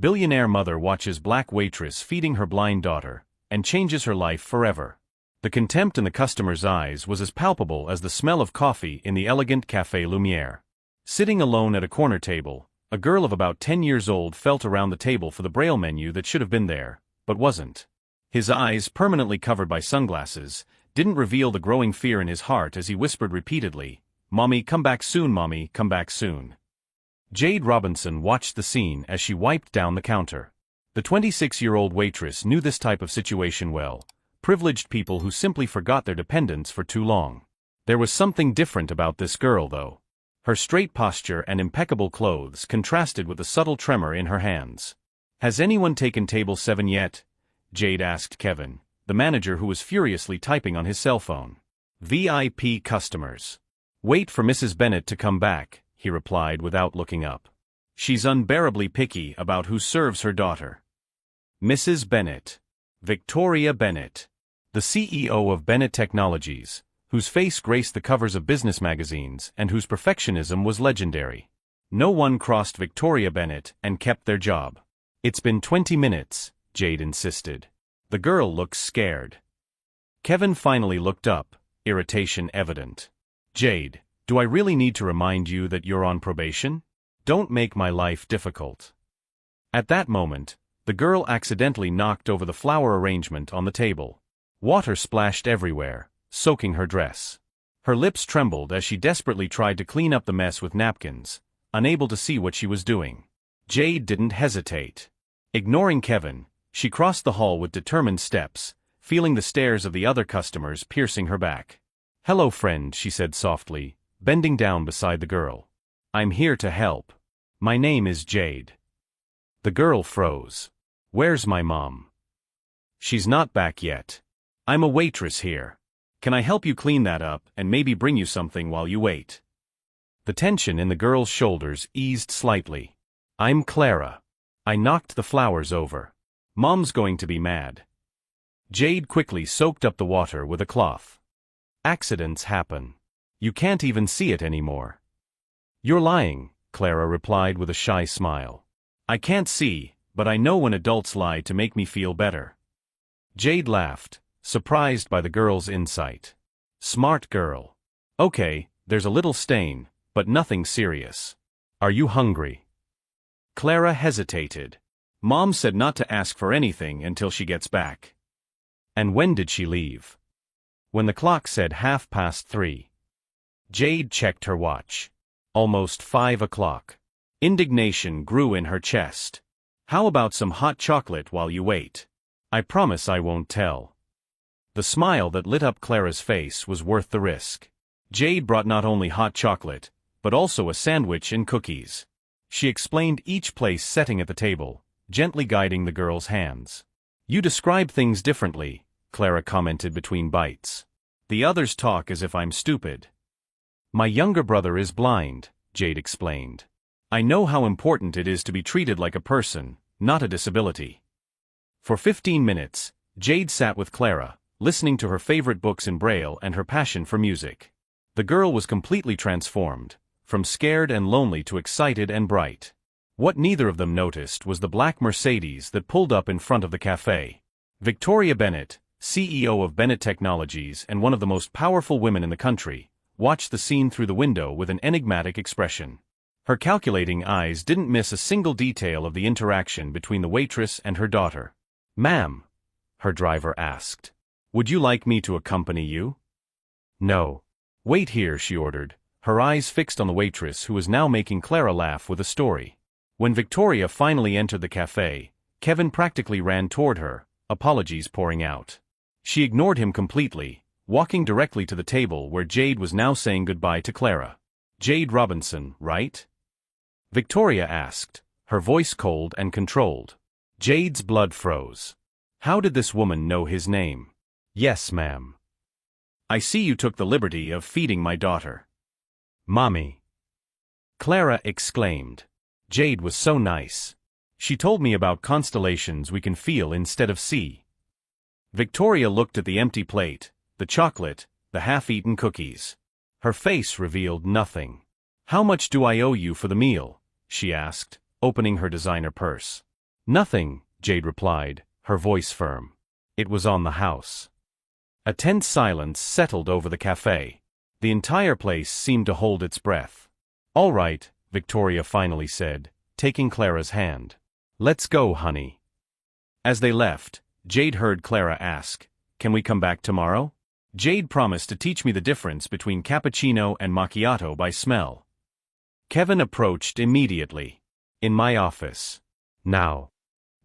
Billionaire mother watches black waitress feeding her blind daughter, and changes her life forever. The contempt in the customer's eyes was as palpable as the smell of coffee in the elegant Café Lumière. Sitting alone at a corner table, a girl of about 10 years old felt around the table for the Braille menu that should have been there, but wasn't. His eyes, permanently covered by sunglasses, didn't reveal the growing fear in his heart as he whispered repeatedly, "Mommy, come back soon, Mommy, come back soon." Jade Robinson watched the scene as she wiped down the counter. The 26-year-old waitress knew this type of situation well, privileged people who simply forgot their dependents for too long. There was something different about this girl, though. Her straight posture and impeccable clothes contrasted with the subtle tremor in her hands. "Has anyone taken table 7 yet?" Jade asked Kevin, the manager who was furiously typing on his cell phone. "VIP customers. Wait for Mrs. Bennett to come back," he replied without looking up. "She's unbearably picky about who serves her daughter." Mrs. Bennett. Victoria Bennett. The CEO of Bennett Technologies, whose face graced the covers of business magazines and whose perfectionism was legendary. No one crossed Victoria Bennett and kept their job. "It's been 20 minutes, Jade insisted. The girl looked scared. Kevin finally looked up, irritation evident. "Jade, do I really need to remind you that you're on probation? Don't make my life difficult." At that moment, the girl accidentally knocked over the flower arrangement on the table. Water splashed everywhere, soaking her dress. Her lips trembled as she desperately tried to clean up the mess with napkins, unable to see what she was doing. Jade didn't hesitate. Ignoring Kevin, she crossed the hall with determined steps, feeling the stares of the other customers piercing her back. "Hello, friend," she said softly, bending down beside the girl. "I'm here to help. My name is Jade." The girl froze. "Where's my mom?" "She's not back yet. I'm a waitress here. Can I help you clean that up and maybe bring you something while you wait?" The tension in the girl's shoulders eased slightly. "I'm Clara. I knocked the flowers over. Mom's going to be mad." Jade quickly soaked up the water with a cloth. "Accidents happen. You can't even see it anymore." "You're lying," Clara replied with a shy smile. "I can't see, but I know when adults lie to make me feel better." Jade laughed, surprised by the girl's insight. "Smart girl. Okay, there's a little stain, but nothing serious. Are you hungry?" Clara hesitated. "Mom said not to ask for anything until she gets back." "And when did she leave?" "When the clock said 3:30. Jade checked her watch. Almost 5 o'clock. Indignation grew in her chest. "How about some hot chocolate while you wait? I promise I won't tell." The smile that lit up Clara's face was worth the risk. Jade brought not only hot chocolate, but also a sandwich and cookies. She explained each place setting at the table, gently guiding the girl's hands. "You describe things differently," Clara commented between bites. "The others talk as if I'm stupid." "My younger brother is blind," Jade explained. "I know how important it is to be treated like a person, not a disability." For 15 minutes, Jade sat with Clara, listening to her favorite books in Braille and her passion for music. The girl was completely transformed, from scared and lonely to excited and bright. What neither of them noticed was the black Mercedes that pulled up in front of the cafe. Victoria Bennett, CEO of Bennett Technologies and one of the most powerful women in the country, watched the scene through the window with an enigmatic expression. Her calculating eyes didn't miss a single detail of the interaction between the waitress and her daughter. "Ma'am," her driver asked, "would you like me to accompany you?" "No. Wait here," she ordered, her eyes fixed on the waitress who was now making Clara laugh with a story. When Victoria finally entered the cafe, Kevin practically ran toward her, apologies pouring out. She ignored him completely, walking directly to the table where Jade was now saying goodbye to Clara. "Jade Robinson, right?" Victoria asked, her voice cold and controlled. Jade's blood froze. How did this woman know his name? "Yes, ma'am." "I see you took the liberty of feeding my daughter." "Mommy!" Clara exclaimed. Jade was so nice. She told me about constellations we can feel instead of see. Victoria looked at the empty plate, the chocolate, the half-eaten cookies. Her face revealed nothing. "How much do I owe you for the meal?" she asked, opening her designer purse. Nothing, Jade replied, her voice firm. It was on the house. A tense silence settled over the cafe. The entire place seemed to hold its breath. All right, Victoria finally said, taking Clara's hand. Let's go, honey. As they left, Jade heard Clara ask, "Can we come back tomorrow?" Jade promised to teach me the difference between cappuccino and macchiato by smell. Kevin approached immediately. "In my office. Now."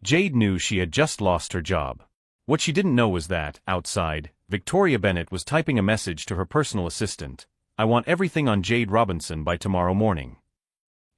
Jade knew she had just lost her job. What she didn't know was that, outside, Victoria Bennett was typing a message to her personal assistant. "I want everything on Jade Robinson by tomorrow morning."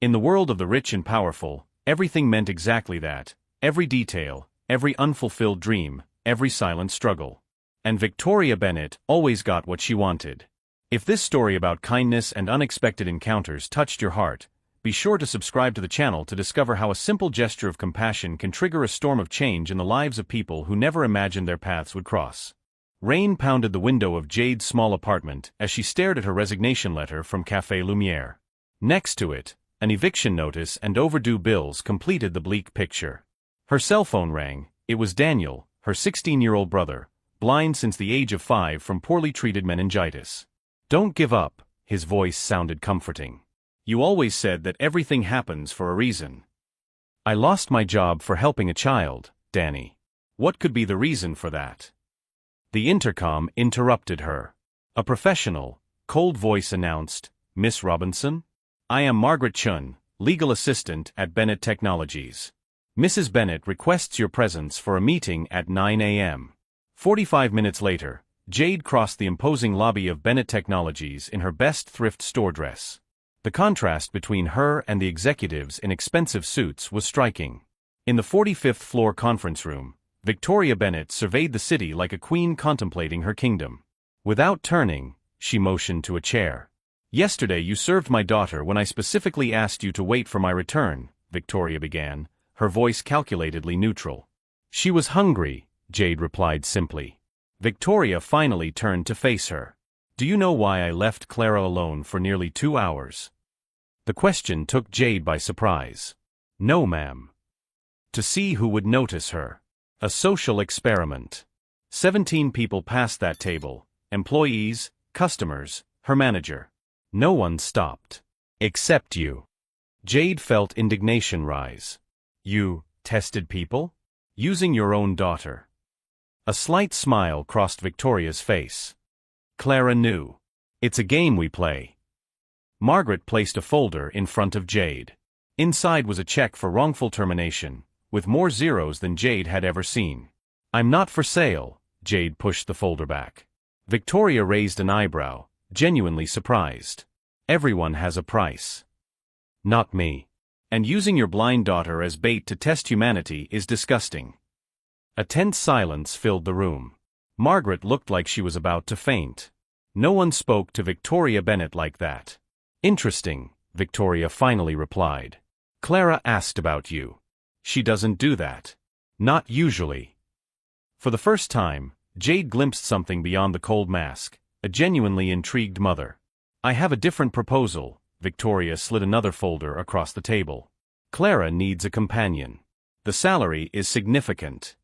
In the world of the rich and powerful, everything meant exactly that. Every detail, every unfulfilled dream, every silent struggle. And Victoria Bennett always got what she wanted. If this story about kindness and unexpected encounters touched your heart, be sure to subscribe to the channel to discover how a simple gesture of compassion can trigger a storm of change in the lives of people who never imagined their paths would cross. Rain pounded the window of Jade's small apartment as she stared at her resignation letter from Café Lumière. Next to it, an eviction notice and overdue bills completed the bleak picture. Her cell phone rang. It was Daniel, her 16-year-old brother, blind since the age of 5 from poorly treated meningitis. "Don't give up," his voice sounded comforting. "You always said that everything happens for a reason." "I lost my job for helping a child, Danny. What could be the reason for that?" The intercom interrupted her. A professional, cold voice announced, "Miss Robinson? I am Margaret Chun, legal assistant at Bennett Technologies. Mrs. Bennett requests your presence for a meeting at 9 a.m. 45 minutes later, Jade crossed the imposing lobby of Bennett Technologies in her best thrift store dress. The contrast between her and the executives in expensive suits was striking. In the 45th floor conference room, Victoria Bennett surveyed the city like a queen contemplating her kingdom. Without turning, she motioned to a chair. "Yesterday you served my daughter when I specifically asked you to wait for my return," Victoria began, her voice calculatedly neutral. "She was hungry," Jade replied simply. Victoria finally turned to face her. "Do you know why I left Clara alone for nearly 2 hours?" The question took Jade by surprise. "No, ma'am." "To see who would notice her. A social experiment. 17 people passed that table, employees, customers, her manager. No one stopped. Except you." Jade felt indignation rise. "You tested people? Using your own daughter?" A slight smile crossed Victoria's face. "Clara knew. It's a game we play." Margaret placed a folder in front of Jade. Inside was a check for wrongful termination, with more zeros than Jade had ever seen. "I'm not for sale," Jade pushed the folder back. Victoria raised an eyebrow, genuinely surprised. "Everyone has a price." "Not me. And using your blind daughter as bait to test humanity is disgusting." A tense silence filled the room. Margaret looked like she was about to faint. No one spoke to Victoria Bennett like that. "Interesting," Victoria finally replied. "Clara asked about you. She doesn't do that. Not usually." For the first time, Jade glimpsed something beyond the cold mask, a genuinely intrigued mother. "I have a different proposal." Victoria slid another folder across the table. "Clara needs a companion. The salary is significant."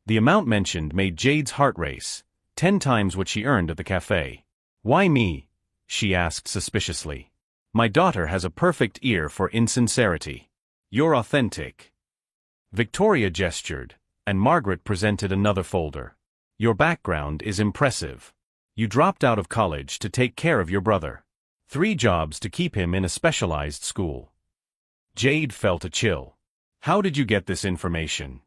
The amount mentioned made Jade's heart race, 10 times what she earned at the cafe. "Why me?" she asked suspiciously. "My daughter has a perfect ear for insincerity. You're authentic." Victoria gestured, and Margaret presented another folder. "Your background is impressive. You dropped out of college to take care of your brother. 3 jobs to keep him in a specialized school." Jade felt a chill. "How did you get this information?"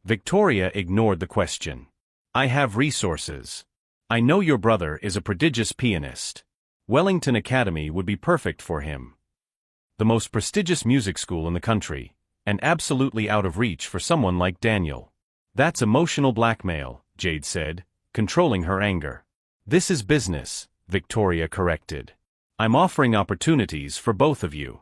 Victoria ignored the question. "I have resources. I know your brother is a prodigious pianist. Wellington Academy would be perfect for him. The most prestigious music school in the country, and absolutely out of reach for someone like Daniel." "That's emotional blackmail," Jade said, controlling her anger. "This is business," Victoria corrected. "I'm offering opportunities for both of you."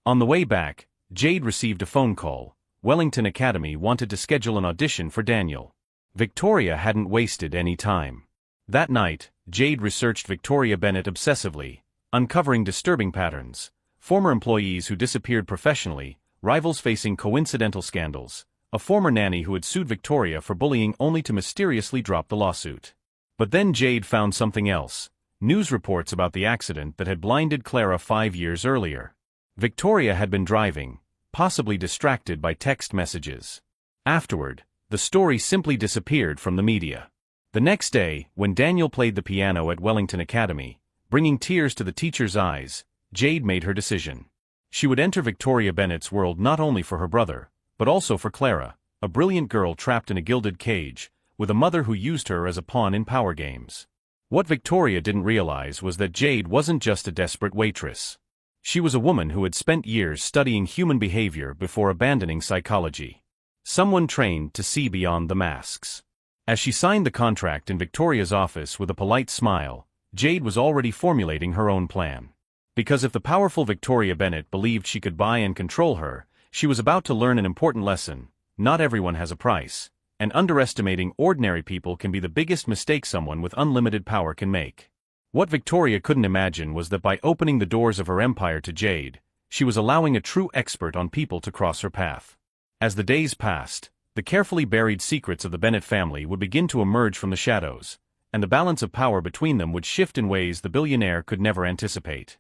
On the way back, Jade received a phone call. Wellington Academy wanted to schedule an audition for Daniel. Victoria hadn't wasted any time. That night, Jade researched Victoria Bennett obsessively, uncovering disturbing patterns, former employees who disappeared professionally, rivals facing coincidental scandals, a former nanny who had sued Victoria for bullying only to mysteriously drop the lawsuit. But then Jade found something else: news reports about the accident that had blinded Clara 5 years earlier. Victoria had been driving, possibly distracted by text messages. Afterward, the story simply disappeared from the media. The next day, when Daniel played the piano at Wellington Academy, bringing tears to the teacher's eyes, Jade made her decision. She would enter Victoria Bennett's world not only for her brother, but also for Clara, a brilliant girl trapped in a gilded cage, with a mother who used her as a pawn in power games. What Victoria didn't realize was that Jade wasn't just a desperate waitress. She was a woman who had spent years studying human behavior before abandoning psychology. Someone trained to see beyond the masks. As she signed the contract in Victoria's office with a polite smile, Jade was already formulating her own plan. Because if the powerful Victoria Bennett believed she could buy and control her, she was about to learn an important lesson: not everyone has a price, and underestimating ordinary people can be the biggest mistake someone with unlimited power can make. What Victoria couldn't imagine was that by opening the doors of her empire to Jade, she was allowing a true expert on people to cross her path. As the days passed, the carefully buried secrets of the Bennett family would begin to emerge from the shadows, and the balance of power between them would shift in ways the billionaire could never anticipate.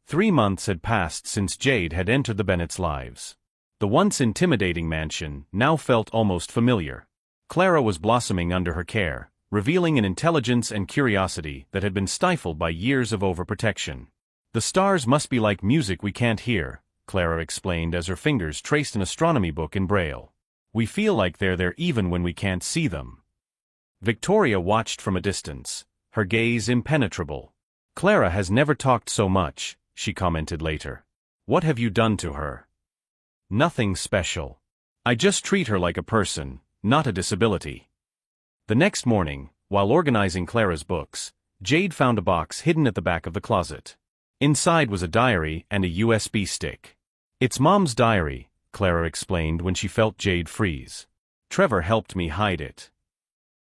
3 months had passed since Jade had entered the Bennett's lives. The once intimidating mansion now felt almost familiar. Clara was blossoming under her care, revealing an intelligence and curiosity that had been stifled by years of overprotection. "The stars must be like music we can't hear," Clara explained as her fingers traced an astronomy book in Braille. "We feel like they're there even when we can't see them." Victoria watched from a distance, her gaze impenetrable. "Clara has never talked so much," she commented later. "What have you done to her?" "Nothing special. I just treat her like a person, not a disability." The next morning, while organizing Clara's books, Jade found a box hidden at the back of the closet. Inside was a diary and a USB stick. "It's Mom's diary," Clara explained when she felt Jade freeze. "Trevor helped me hide it."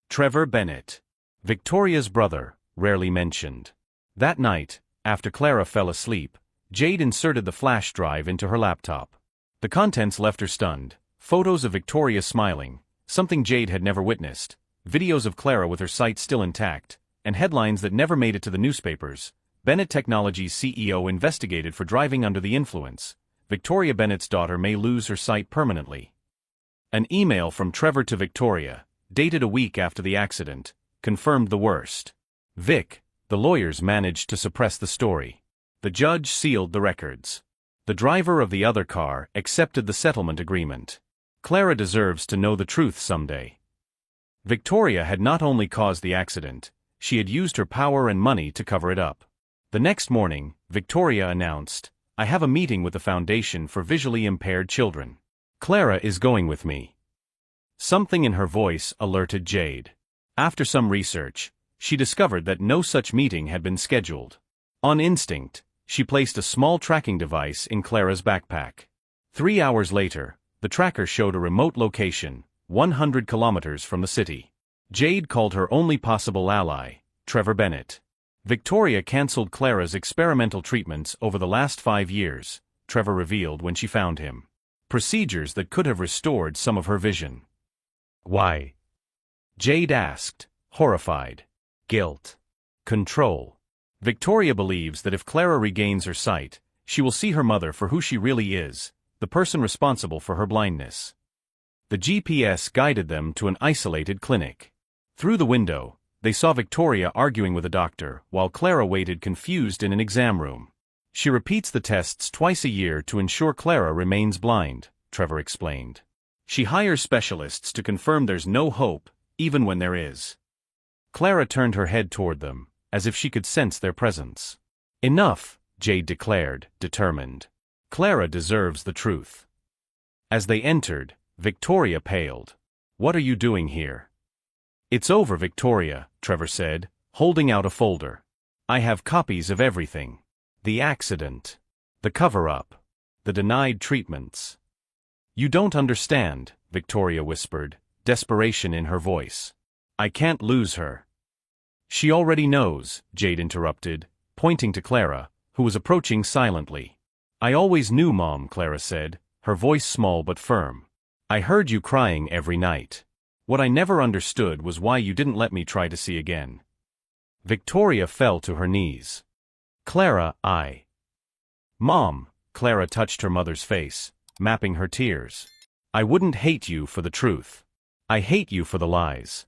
Trevor Bennett, Victoria's brother, rarely mentioned. That night, after Clara fell asleep, Jade inserted the flash drive into her laptop. The contents left her stunned: photos of Victoria smiling, something Jade had never witnessed, videos of Clara with her sight still intact, and headlines that never made it to the newspapers. Bennett Technologies CEO investigated for driving under the influence. Victoria Bennett's daughter may lose her sight permanently. An email from Trevor to Victoria, dated a week after the accident, confirmed the worst. "Vic, the lawyers managed to suppress the story. The judge sealed the records. The driver of the other car accepted the settlement agreement. Clara deserves to know the truth someday." Victoria had not only caused the accident, she had used her power and money to cover it up. The next morning, Victoria announced, "I have a meeting with the Foundation for Visually Impaired Children. Clara is going with me." Something in her voice alerted Jade. After some research, she discovered that no such meeting had been scheduled. On instinct, she placed a small tracking device in Clara's backpack. 3 hours later, the tracker showed a remote location, 100 kilometers from the city. Jade called her only possible ally, Trevor Bennett. Victoria cancelled Clara's experimental treatments over the last 5 years, Trevor revealed when she found him. Procedures that could have restored some of her vision. "Why?" Jade asked, horrified. "Guilt. Control. Victoria believes that if Clara regains her sight, she will see her mother for who she really is, the person responsible for her blindness." The GPS guided them to an isolated clinic. Through the window, they saw Victoria arguing with a doctor, while Clara waited confused in an exam room. "She repeats the tests twice a year to ensure Clara remains blind," Trevor explained. "She hires specialists to confirm there's no hope, even when there is." Clara turned her head toward them, as if she could sense their presence. "Enough," Jade declared, determined. "Clara deserves the truth." As they entered, Victoria paled. "What are you doing here?" "It's over, Victoria," Trevor said, holding out a folder. "I have copies of everything. The accident. The cover-up. The denied treatments." "You don't understand," Victoria whispered, desperation in her voice. "I can't lose her." "She already knows," Jade interrupted, pointing to Clara, who was approaching silently. "I always knew Mom," Clara said, her voice small but firm. "I heard you crying every night. What I never understood was why you didn't let me try to see again." Victoria fell to her knees. "Clara, Mom," Clara touched her mother's face, mapping her tears. "I wouldn't hate you for the truth. I hate you for the lies."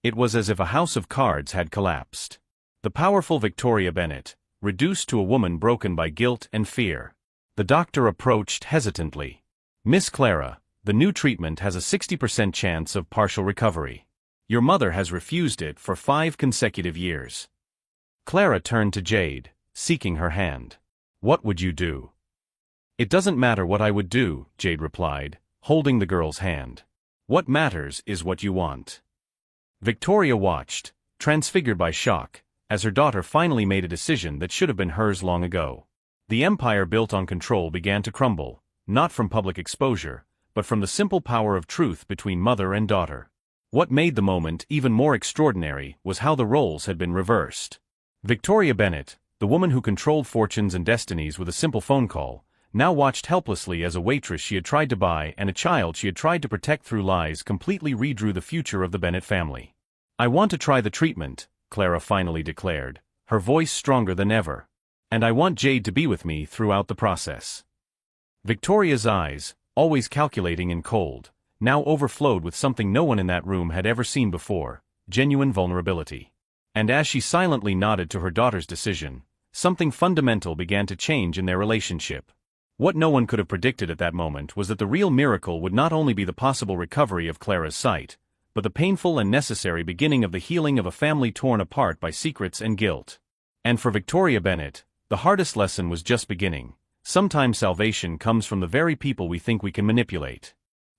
It was as if a house of cards had collapsed. The powerful Victoria Bennett, reduced to a woman broken by guilt and fear. The doctor approached hesitantly. "Miss Clara, the new treatment has a 60% chance of partial recovery. Your mother has refused it for 5 consecutive years." Clara turned to Jade, seeking her hand. "What would you do?" "It doesn't matter what I would do," Jade replied, holding the girl's hand. "What matters is what you want." Victoria watched, transfigured by shock, as her daughter finally made a decision that should have been hers long ago. The empire built on control began to crumble, not from public exposure, but from the simple power of truth between mother and daughter. What made the moment even more extraordinary was how the roles had been reversed. Victoria Bennett, the woman who controlled fortunes and destinies with a simple phone call, now watched helplessly as a waitress she had tried to buy and a child she had tried to protect through lies completely redrew the future of the Bennett family. "I want to try the treatment," Clara finally declared, her voice stronger than ever. "And I want Jade to be with me throughout the process." Victoria's eyes, always calculating and cold, now overflowed with something no one in that room had ever seen before: genuine vulnerability. And as she silently nodded to her daughter's decision, something fundamental began to change in their relationship. What no one could have predicted at that moment was that the real miracle would not only be the possible recovery of Clara's sight, but the painful and necessary beginning of the healing of a family torn apart by secrets and guilt. And for Victoria Bennett, the hardest lesson was just beginning. Sometimes salvation comes from the very people we think we can manipulate.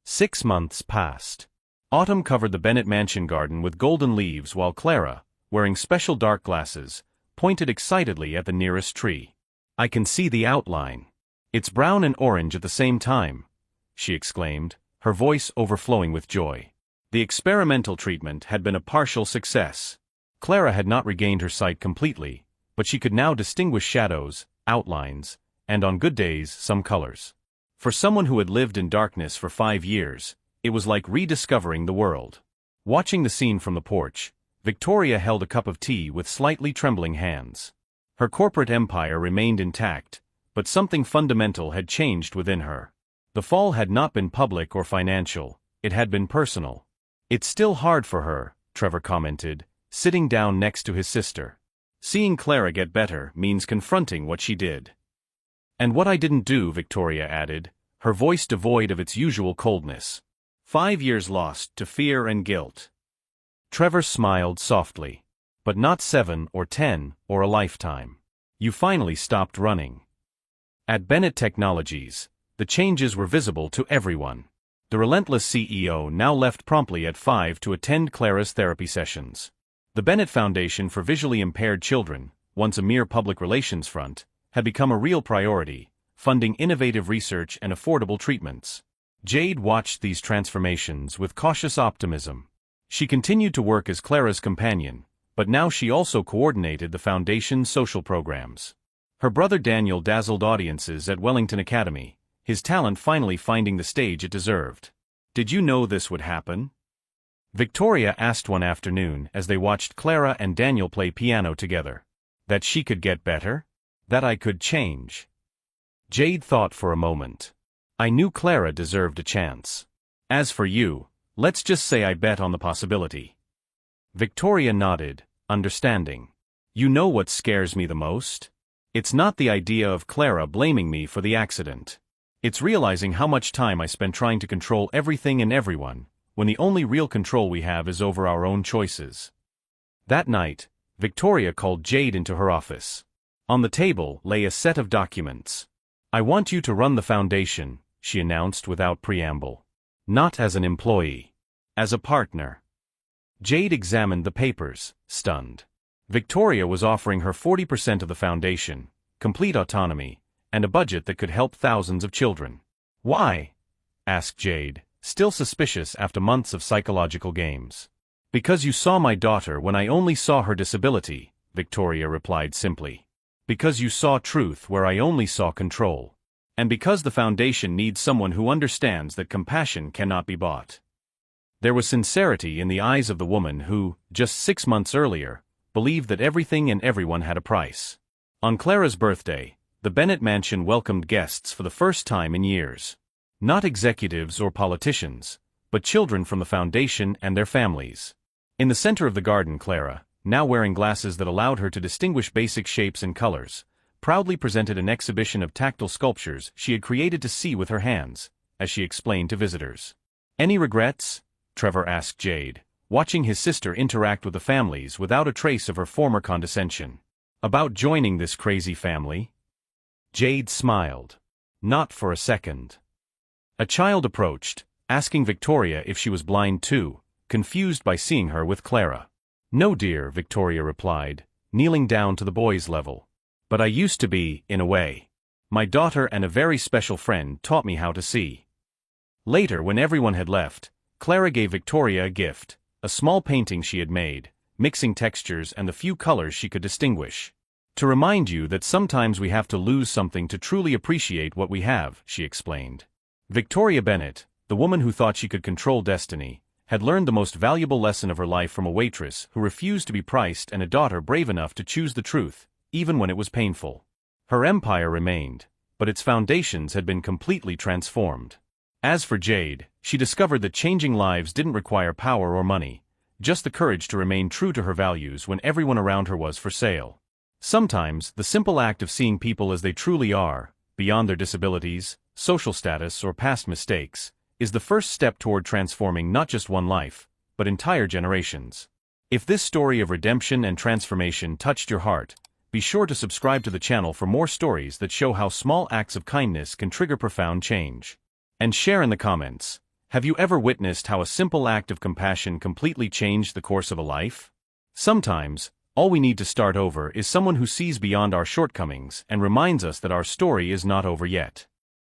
6 months passed. Autumn covered the Bennett mansion garden with golden leaves while Clara, wearing special dark glasses, pointed excitedly at the nearest tree. "I can see the outline. It's brown and orange at the same time," she exclaimed, her voice overflowing with joy. The experimental treatment had been a partial success. Clara had not regained her sight completely, but she could now distinguish shadows, outlines, and on good days some colors. For someone who had lived in darkness for 5 years, it was like rediscovering the world. Watching the scene from the porch, Victoria held a cup of tea with slightly trembling hands. Her corporate empire remained intact, but something fundamental had changed within her. The fall had not been public or financial, it had been personal. "It's still hard for her," Trevor commented, sitting down next to his sister. "Seeing Clara get better means confronting what she did." "And what I didn't do," Victoria added, her voice devoid of its usual coldness. 5 years lost to fear and guilt." Trevor smiled softly. "But not 7 or 10 or a lifetime. You finally stopped running." At Bennett Technologies, the changes were visible to everyone. The relentless CEO now left promptly at 5 to attend Clara's therapy sessions. The Bennett Foundation for Visually Impaired Children, once a mere public relations front, had become a real priority, funding innovative research and affordable treatments. Jade watched these transformations with cautious optimism. She continued to work as Clara's companion, but now she also coordinated the Foundation's social programs. Her brother Daniel dazzled audiences at Wellington Academy, his talent finally finding the stage it deserved. "Did you know this would happen?" Victoria asked one afternoon as they watched Clara and Daniel play piano together. "That she could get better? That I could change?" Jade thought for a moment. "I knew Clara deserved a chance. As for you, let's just say I bet on the possibility." Victoria nodded, understanding. "You know what scares me the most? It's not the idea of Clara blaming me for the accident. It's realizing how much time I spent trying to control everything and everyone, when the only real control we have is over our own choices." That night, Victoria called Jade into her office. On the table lay a set of documents. "I want you to run the foundation," she announced without preamble. "Not as an employee. As a partner." Jade examined the papers, stunned. Victoria was offering her 40% of the foundation, complete autonomy, and a budget that could help thousands of children. "Why?" asked Jade, still suspicious after months of psychological games. "Because you saw my daughter when I only saw her disability," Victoria replied simply. "Because you saw truth where I only saw control. And because the foundation needs someone who understands that compassion cannot be bought. There was sincerity in the eyes of the woman who, just 6 months earlier, believed that everything and everyone had a price. On Clara's birthday, the Bennett mansion welcomed guests for the first time in years. Not executives or politicians, but children from the foundation and their families. In the center of the garden, Clara, now wearing glasses that allowed her to distinguish basic shapes and colors, proudly presented an exhibition of tactile sculptures she had created to see with her hands, as she explained to visitors. "Any regrets?" Trevor asked Jade, watching his sister interact with the families without a trace of her former condescension. "About joining this crazy family?" Jade smiled. "Not for a second." A child approached, asking Victoria if she was blind too, confused by seeing her with Clara. "No dear," Victoria replied, kneeling down to the boy's level. "But I used to be, in a way. My daughter and a very special friend taught me how to see." Later, when everyone had left, Clara gave Victoria a gift, a small painting she had made, mixing textures and the few colors she could distinguish. "To remind you that sometimes we have to lose something to truly appreciate what we have," she explained. Victoria Bennett, the woman who thought she could control destiny, had learned the most valuable lesson of her life from a waitress who refused to be priced and a daughter brave enough to choose the truth, even when it was painful. Her empire remained, but its foundations had been completely transformed. As for Jade, she discovered that changing lives didn't require power or money, just the courage to remain true to her values when everyone around her was for sale. Sometimes, the simple act of seeing people as they truly are, beyond their disabilities, social status, or past mistakes, is the first step toward transforming not just one life, but entire generations. If this story of redemption and transformation touched your heart, be sure to subscribe to the channel for more stories that show how small acts of kindness can trigger profound change. And share in the comments, have you ever witnessed how a simple act of compassion completely changed the course of a life? Sometimes, all we need to start over is someone who sees beyond our shortcomings and reminds us that our story is not over yet.